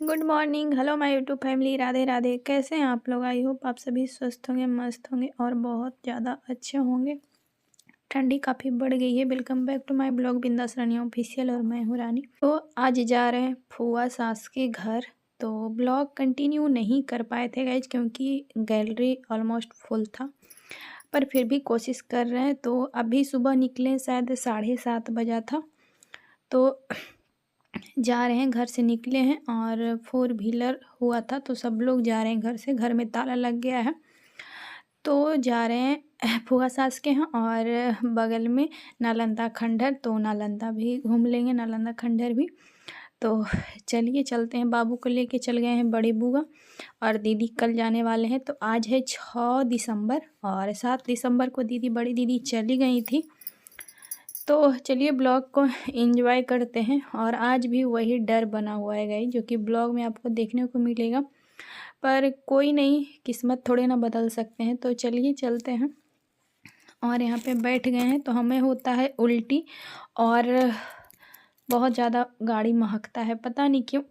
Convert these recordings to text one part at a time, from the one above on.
Good morning, hello my YouTube family, Radhe Radhe. कैसे हैं आप लोग? आई होप आप सभी स्वस्थ होंगे, मस्त होंगे और बहुत ज़्यादा अच्छे होंगे। ठंडी काफ़ी बढ़ गई है। Welcome back to my blog Bindass Rani official और मैं हूँ रानी। तो आज जा रहे हैं फुआ सास के घर। तो ब्लॉग कंटिन्यू नहीं कर पाए थे गाइज, क्योंकि गैलरी ऑलमोस्ट फुल था, पर फिर भी कोशिश कर रहे हैं। तो अभी सुबह निकले, शायद 7:30 बजा था। तो जा रहे हैं, घर से निकले हैं और 4 व्हीलर हुआ था, तो सब लोग जा रहे हैं घर से। घर में ताला लग गया है, तो जा रहे हैं फुआ सास के यहाँ। और बगल में नालंदा खंडहर, तो नालंदा भी घूम लेंगे, नालंदा खंडहर भी। तो चलिए चलते हैं। बाबू को लेके चल गए हैं बड़ी बुआ, और दीदी कल जाने वाले हैं। तो आज है 6 दिसंबर और 7 दिसंबर को बड़ी दीदी चली गई थी। तो चलिए ब्लॉग को एंजॉय करते हैं। और आज भी वही डर बना हुआ है गाइस, जो कि ब्लॉग में आपको देखने को मिलेगा, पर कोई नहीं, किस्मत थोड़े ना बदल सकते हैं। तो चलिए चलते हैं। और यहाँ पे बैठ गए हैं, तो हमें होता है उल्टी और बहुत ज़्यादा गाड़ी महकता है, पता नहीं क्यों।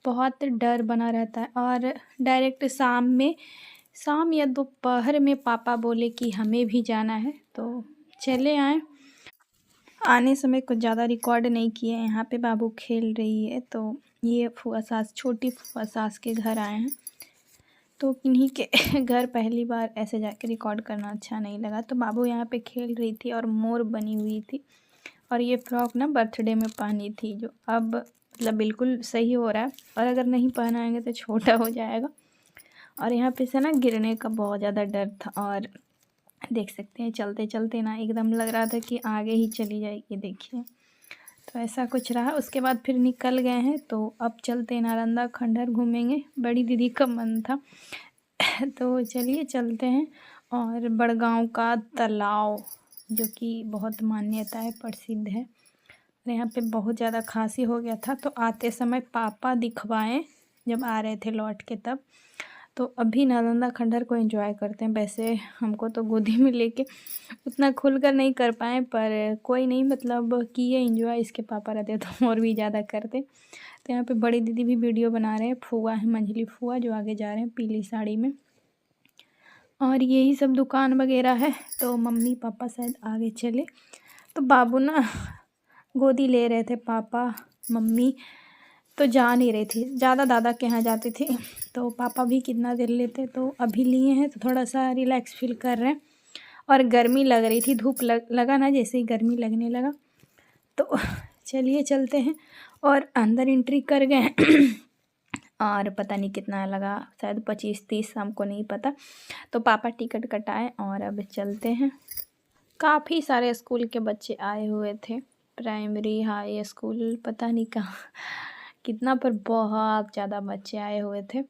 बहुत डर बना रहता है। और डायरेक्ट शाम या दोपहर में पापा बोले कि हमें भी जाना है, तो चले आए। आने समय कुछ ज़्यादा रिकॉर्ड नहीं किए। यहाँ पे बाबू खेल रही है, तो ये फुआ सास, छोटी फुआ सास के घर आए हैं। तो किन्हीं के घर पहली बार ऐसे जाके रिकॉर्ड करना अच्छा नहीं लगा। तो बाबू यहाँ पे खेल रही थी और मोर बनी हुई थी। और ये फ्रॉक ना बर्थडे में पहनी थी, जो अब मतलब बिल्कुल सही हो रहा है, और अगर नहीं पहनाएंगे तो छोटा हो जाएगा। और यहाँ पे से ना गिरने का बहुत ज़्यादा डर था। और देख सकते हैं चलते चलते ना एकदम लग रहा था कि आगे ही चली जाएगी, देखिए। तो ऐसा कुछ रहा। उसके बाद फिर निकल गए हैं। तो अब चलते हैं नालंदा खंडहर घूमेंगे, बड़ी दीदी का मन था। तो चलिए चलते हैं। और बड़गांव का तालाब, जो कि बहुत मान्यता है, प्रसिद्ध है। और यहाँ पे बहुत ज़्यादा खांसी हो गया था, तो आते समय पापा दिखवाएं जब आ रहे थे लौट के तब। तो अभी नालंदा खंडहर को एंजॉय करते हैं। वैसे हमको तो गोदी में लेके उतना खुलकर नहीं कर पाए, पर कोई नहीं, मतलब किए एंजॉय। इसके पापा रहते तो और भी ज़्यादा करते। तो यहाँ पे बड़ी दीदी भी वीडियो बना रहे हैं। फुआ है, मंझली फुआ, जो आगे जा रहे हैं पीली साड़ी में। और यही सब दुकान वगैरह है। तो मम्मी पापा शायद आगे चले। तो बाबू ना गोदी ले रहे थे, पापा मम्मी तो जा नहीं रही थी, ज़्यादा दादा के यहाँ जाती थी। तो पापा भी कितना देर लेते, तो अभी लिए हैं तो थोड़ा सा रिलैक्स फील कर रहे हैं। और गर्मी लग रही थी, धूप लगा ना, जैसे ही गर्मी लगने लगा। तो चलिए चलते हैं। और अंदर एंट्री कर गए। और पता नहीं कितना लगा, शायद 25-30, हमको नहीं पता। तो पापा टिकट कटाए और अब चलते हैं। काफ़ी सारे स्कूल के बच्चे आए हुए थे, प्राइमरी हाई स्कूल, पता नहीं कहाँ कितना, पर बहुत ज़्यादा बच्चे आए हुए थे।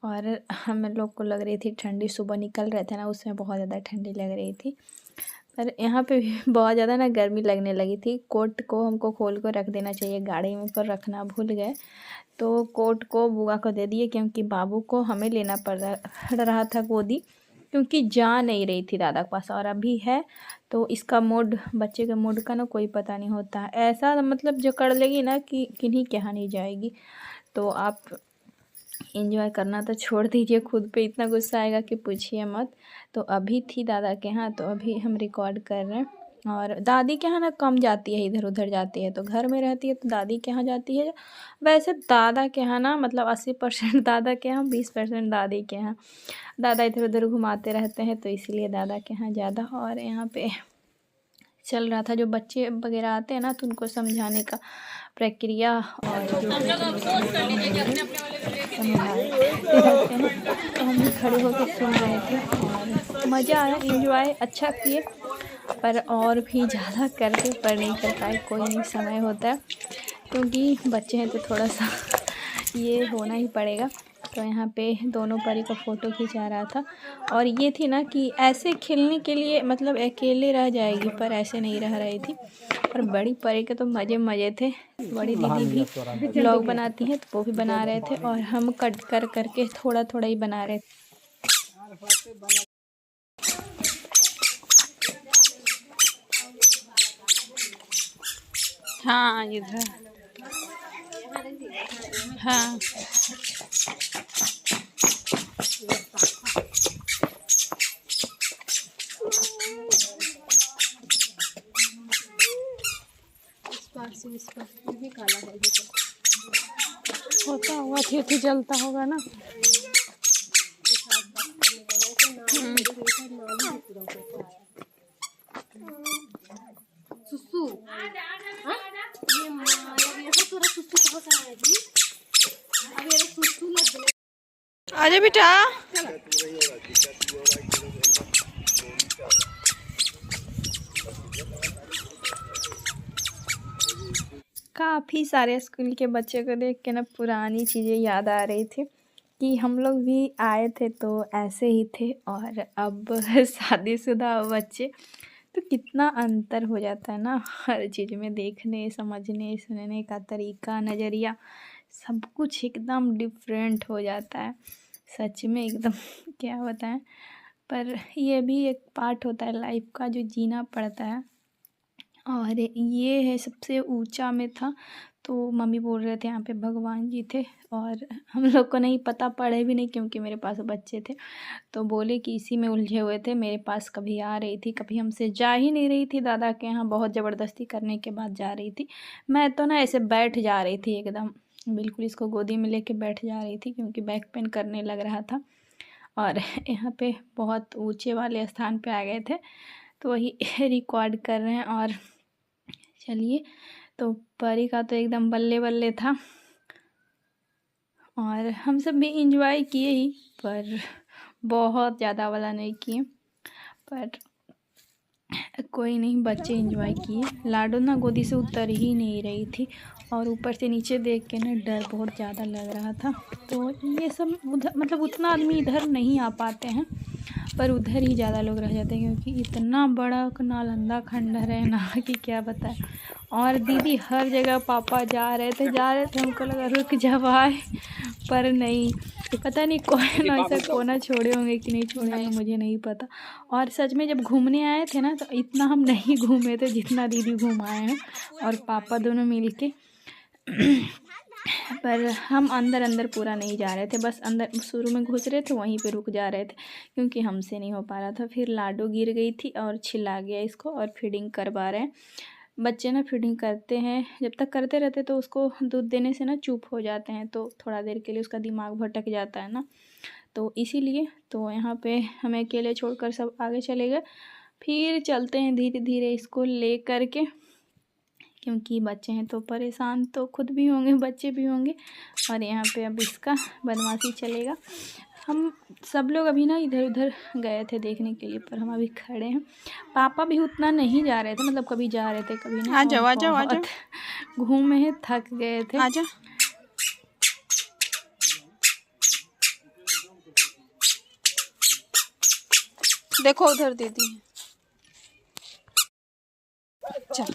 और हम लोग को लग रही थी ठंडी, सुबह निकल रहे थे ना, उसमें बहुत ज़्यादा ठंडी लग रही थी। पर यहाँ पे भी बहुत ज़्यादा ना गर्मी लगने लगी थी। कोट को हमको खोल कर रख देना चाहिए गाड़ी में, पर रखना भूल गए। तो कोट को बुआ को दे दिए, क्योंकि बाबू को हमें लेना पड़ रहा था गोदी, क्योंकि जा नहीं रही थी दादा के पास। और अभी है, तो इसका मूड, बच्चे के मूड का ना कोई पता नहीं होता है। ऐसा मतलब जो कर लेगी ना कि किन्हीं के यहाँ नहीं जाएगी। तो आप एंजॉय करना तो छोड़ दीजिए, खुद पे इतना गुस्सा आएगा कि पूछिए मत। तो अभी थी दादा के यहाँ, तो अभी हम रिकॉर्ड कर रहे हैं। और दादी के यहाँ ना कम जाती है, इधर उधर जाती है। तो घर में रहती है तो दादी के यहाँ जाती है। वैसे दादा के यहाँ ना मतलब 80% दादा के यहाँ, 20% दादी के यहाँ। दादा इधर उधर घुमाते रहते हैं, तो इसलिए दादा के यहाँ ज़्यादा। और यहाँ पे चल रहा था, जो बच्चे वगैरह आते हैं ना, तो उनको समझाने का प्रक्रिया। और जो रहते हैं, तो हम भी खड़े होकर सुन रहे थे और मज़ा आया, एंजॉय अच्छा किए। पर और भी ज़्यादा करते, पर नहीं कर पाए। कोई नहीं, समय होता है, क्योंकि बच्चे हैं तो थोड़ा सा ये होना ही पड़ेगा। तो यहाँ पे दोनों परी का फ़ोटो खिंचा रहा था। और ये थी ना कि ऐसे खेलने के लिए, मतलब अकेले रह जाएगी, पर ऐसे नहीं रह रही थी। और बड़ी परी के तो मज़े थे। बड़ी दीदी भी व्लॉग बनाती हैं, तो वो भी बना रहे थे, और हम कट कर करके थोड़ा थोड़ा ही बना रहे थे। हाँ, इधर हाँ इस पर ये भी काला है देखो। होता हुआ थी जलता होगा ना। सुसु ये थोड़ा सुसु कहाँ से आया जी? अब ये सुसु लग गया। आजा बेटा। काफ़ी सारे स्कूल के बच्चे को देख के ना पुरानी चीज़ें याद आ रही थी कि हम लोग भी आए थे तो ऐसे ही थे, और अब शादीशुदा बच्चे तो कितना अंतर हो जाता है ना हर चीज़ में, देखने समझने सुनने का तरीका नज़रिया सब कुछ एकदम डिफरेंट हो जाता है। सच में एकदम क्या बताएं, पर ये भी एक पार्ट होता है लाइफ का जो जीना पड़ता है। और ये है सबसे ऊंचा में था, तो मम्मी बोल रहे थे यहाँ पे भगवान जी थे, और हम लोग को नहीं पता, पढ़े भी नहीं क्योंकि मेरे पास बच्चे थे, तो बोले कि इसी में उलझे हुए थे। मेरे पास कभी आ रही थी, कभी हमसे जा ही नहीं रही थी, दादा के यहाँ बहुत ज़बरदस्ती करने के बाद जा रही थी। मैं तो ना ऐसे बैठ जा रही थी एकदम, बिल्कुल इसको गोदी में लेके बैठ जा रही थी क्योंकि बैक पेन करने लग रहा था। और यहाँ पे बहुत ऊंचे वाले स्थान पे आ गए थे, तो वही रिकॉर्ड कर रहे हैं। और चलिए, तो परी का तो एकदम बल्ले बल्ले था, और हम सब भी इंजॉय किए ही, पर बहुत ज़्यादा वाला नहीं किए, पर कोई नहीं, बच्चे इंजॉय किए। लाडो ना गोदी से उतर ही नहीं रही थी, और ऊपर से नीचे देख के ना डर बहुत ज़्यादा लग रहा था। तो ये सब उधर मतलब उतना आदमी इधर नहीं आ पाते हैं, पर उधर ही ज़्यादा लोग रह जाते हैं क्योंकि इतना बड़ा नालंदा खंडहर है ना कि क्या बताएं। और दीदी हर जगह पापा जा रहे थे, हमको लगा रुक जाए, पर नहीं, तो पता नहीं कौन ऐसा कोना छोड़े होंगे कि नहीं छोड़े होंगे, मुझे नहीं पता। और सच में जब घूमने आए थे ना तो इतना हम नहीं घूमे थे जितना दीदी घुमाए हैं और पापा दोनों मिल के। पर हम अंदर अंदर पूरा नहीं जा रहे थे, बस अंदर शुरू में घुस रहे थे, वहीं पे रुक जा रहे थे क्योंकि हमसे नहीं हो पा रहा था। फिर लाडो गिर गई थी और छिला गया इसको, और फीडिंग करवा रहे हैं बच्चे ना। फीडिंग करते हैं, जब तक करते रहते तो उसको दूध देने से ना चुप हो जाते हैं, तो थोड़ा देर के लिए उसका दिमाग भटक जाता है ना, तो इसीलिए तो यहाँ पे हमें अकेले छोड़कर सब आगे चले गए। फिर चलते हैं धीरे धीरे इसको ले कर के, क्योंकि बच्चे हैं तो परेशान तो खुद भी होंगे, बच्चे भी होंगे। और यहाँ पे अब इसका बदमाशी चलेगा। हम सब लोग अभी ना इधर उधर गए थे देखने के लिए, पर हम अभी खड़े हैं। पापा भी उतना नहीं जा रहे थे, मतलब कभी जा रहे थे कभी नहीं। आ जाओ घूमे हैं, थक गए थे। आजा देखो उधर दीदी, चल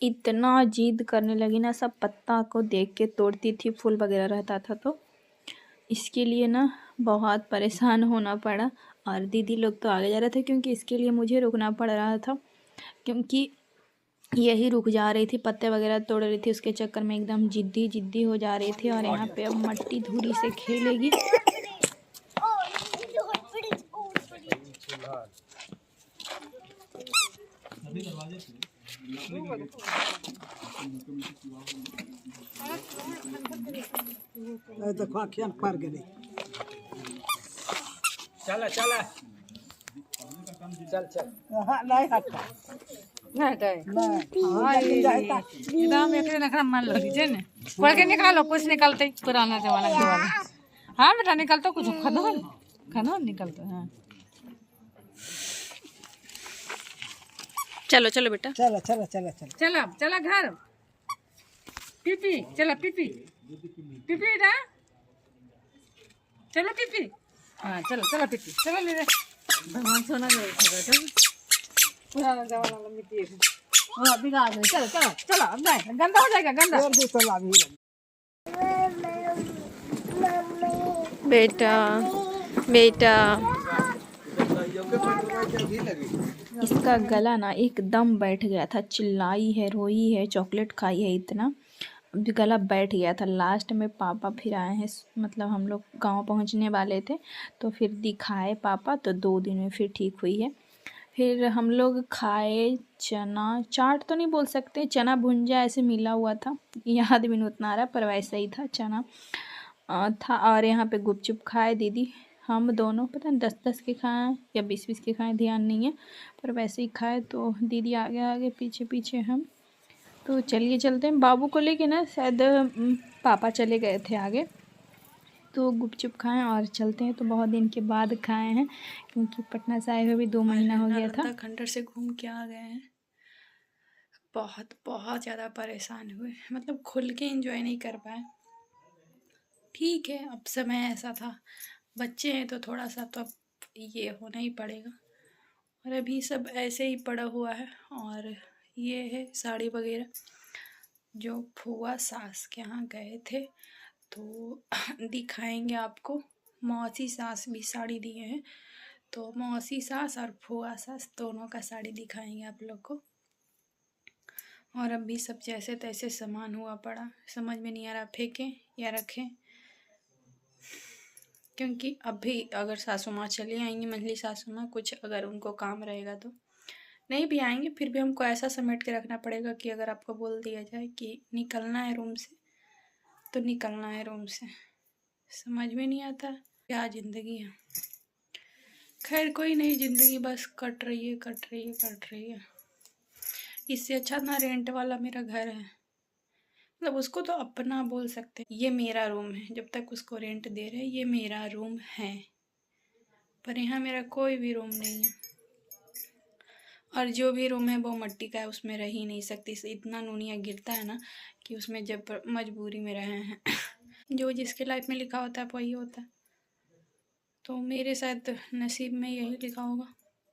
इतना जिद करने लगी ना, सब पत्ता को देख के तोड़ती थी, फूल वगैरह रहता था, तो इसके लिए ना बहुत परेशान होना पड़ा। और दीदी लोग तो आगे जा रहे थे क्योंकि इसके लिए मुझे रुकना पड़ रहा था, क्योंकि यही रुक जा रही थी, पत्ते वगैरह तोड़ रही थी, उसके चक्कर में एकदम जिद्दी हो जा रही थी। और यहाँ पे अब मट्टी धूड़ी से खेलेगी। चला चला चल चल एकदम एक नखरा मान लो दीजिए ने पढ़ के निकालो, कुछ निकलते पुराना जमाना के वाला। हाँ बेटा निकलता कुछ, खाना निकलता। हाँ चलो चलो बेटा, चला चला चला चला चला चला घर पीपी, चला पीपी पीपी बेटा, चलो पीपी। हाँ चलो चला पीपी, चलो ले रे भगवान सोना दे पुराना जमाना में मिट्टी है। हाँ बिगाड़ गई, चलो चलो चलो अब जाए, गंदा हो जाएगा गंदा। बेटा बेटा इसका गला ना एकदम बैठ गया था, चिल्लाई है, रोई है, चॉकलेट खाई है इतना, अब गला बैठ गया था। लास्ट में पापा फिर आए हैं, मतलब हम लोग गांव पहुंचने वाले थे तो फिर दिखाए पापा, तो 2 दिन में फिर ठीक हुई है। फिर हम लोग खाए चना चाट, तो नहीं बोल सकते, चना भुंजा ऐसे मिला हुआ था, याद भी नहीं उतना आ रहा, पर वैसा ही था चना था। और यहाँ पे गुपचुप खाए दीदी, हम दोनों पता नहीं 10-10 के खाएं या 20-20 के खाएं, ध्यान नहीं है, पर वैसे ही खाए। तो दीदी आगे आगे पीछे पीछे हम। तो चलिए चलते हैं, बाबू को लेके ना शायद पापा चले गए थे आगे, तो गुपचुप खाएं और चलते हैं। तो बहुत दिन के बाद खाए हैं, क्योंकि पटना से आए हुए भी 2 महीना हो गया था। खंडर से घूम के आ गए हैं, बहुत बहुत ज़्यादा परेशान हुए, मतलब खुल के एंजॉय नहीं कर पाए। ठीक है, अब समय ऐसा था, बच्चे हैं तो थोड़ा सा तो अब ये होना ही पड़ेगा। और अभी सब ऐसे ही पड़ा हुआ है। और ये है साड़ी वगैरह जो फुआ सास के यहाँ गए थे, तो दिखाएंगे आपको। मौसी सास भी साड़ी दिए हैं, तो मौसी सास और फुआ सास दोनों का साड़ी दिखाएंगे आप लोग को। और अभी सब जैसे तैसे सामान हुआ पड़ा, समझ में नहीं आ रहा फेंकें या रखें, क्योंकि अभी अगर सासू माँ चली आएंगी, मंझली सासू माँ, कुछ अगर उनको काम रहेगा तो नहीं भी आएंगे, फिर भी हमको ऐसा समेट के रखना पड़ेगा कि अगर आपको बोल दिया जाए कि निकलना है रूम से तो निकलना है रूम से। समझ में नहीं आता क्या ज़िंदगी है। खैर कोई नहीं, ज़िंदगी बस कट रही है, कट रही है, कट रही है। इससे अच्छा ना रेंट वाला मेरा घर है, मतलब उसको तो अपना बोल सकते हैं। ये मेरा रूम है, जब तक उसको रेंट दे रहे हैं ये मेरा रूम है, पर यहाँ मेरा कोई भी रूम नहीं है। और जो भी रूम है वो मट्टी का है, उसमें रह ही नहीं सकती। इतना नूनिया गिरता है ना कि उसमें जब मजबूरी में रहे हैं जो जिसके लाइफ में लिखा होता है वही होता है। तो मेरे शायद नसीब में यही लिखा होगा,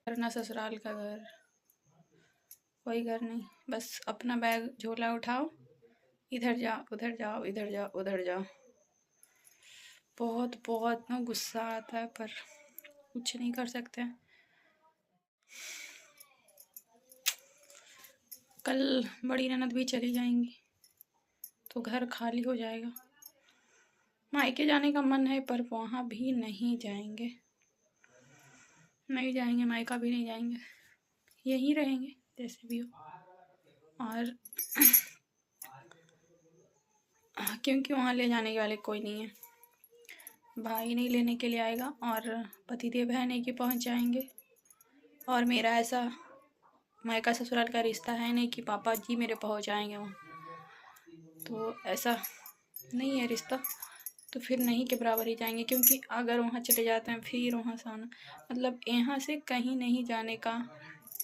वरना ससुराल का घर कोई घर नहीं, बस अपना बैग झोला उठाओ, इधर जाओ उधर जाओ, इधर जाओ उधर जाओ। बहुत बहुत ना गुस्सा आता है, पर कुछ नहीं कर सकते। कल बड़ी ननद भी चली जाएंगी तो घर खाली हो जाएगा। मायके जाने का मन है, पर वहाँ भी नहीं जाएंगे, नहीं जाएंगे, मायका भी नहीं जाएंगे, यहीं रहेंगे जैसे भी हो। और क्योंकि वहाँ ले जाने वाले कोई नहीं है, भाई नहीं लेने के लिए आएगा और पतिदेव है नहीं कि पहुँच जाएंगे। और मेरा ऐसा मायका ससुराल का रिश्ता है नहीं कि पापा जी मेरे पहुँच आएंगे वहाँ, तो ऐसा नहीं है रिश्ता, तो फिर नहीं के बराबर ही जाएंगे। क्योंकि अगर वहाँ चले जाते हैं फिर वहाँ से आना, मतलब यहाँ से कहीं नहीं जाने का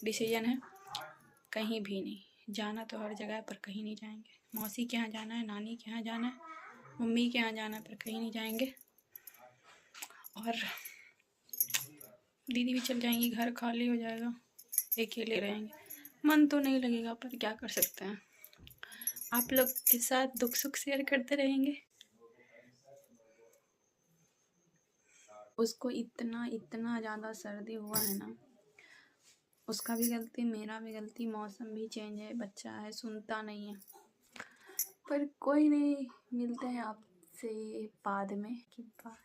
डिसीजन है, कहीं भी नहीं जाना, तो हर जगह पर कहीं नहीं जाएंगे। मौसी के यहाँ जाना है, नानी के यहाँ जाना है, मम्मी के यहाँ जाना है, पर कहीं नहीं जाएंगे। और दीदी भी चल जाएंगी, घर खाली हो जाएगा, अकेले रहेंगे, मन तो नहीं लगेगा, पर क्या कर सकते हैं। आप लोग के साथ दुख सुख शेयर करते रहेंगे। उसको इतना इतना ज़्यादा सर्दी हुआ है ना, उसका भी गलती मेरा भी गलती, मौसम भी चेंज है, बच्चा है सुनता नहीं है। पर कोई नहीं, मिलते हैं आपसे बाद में। बाय।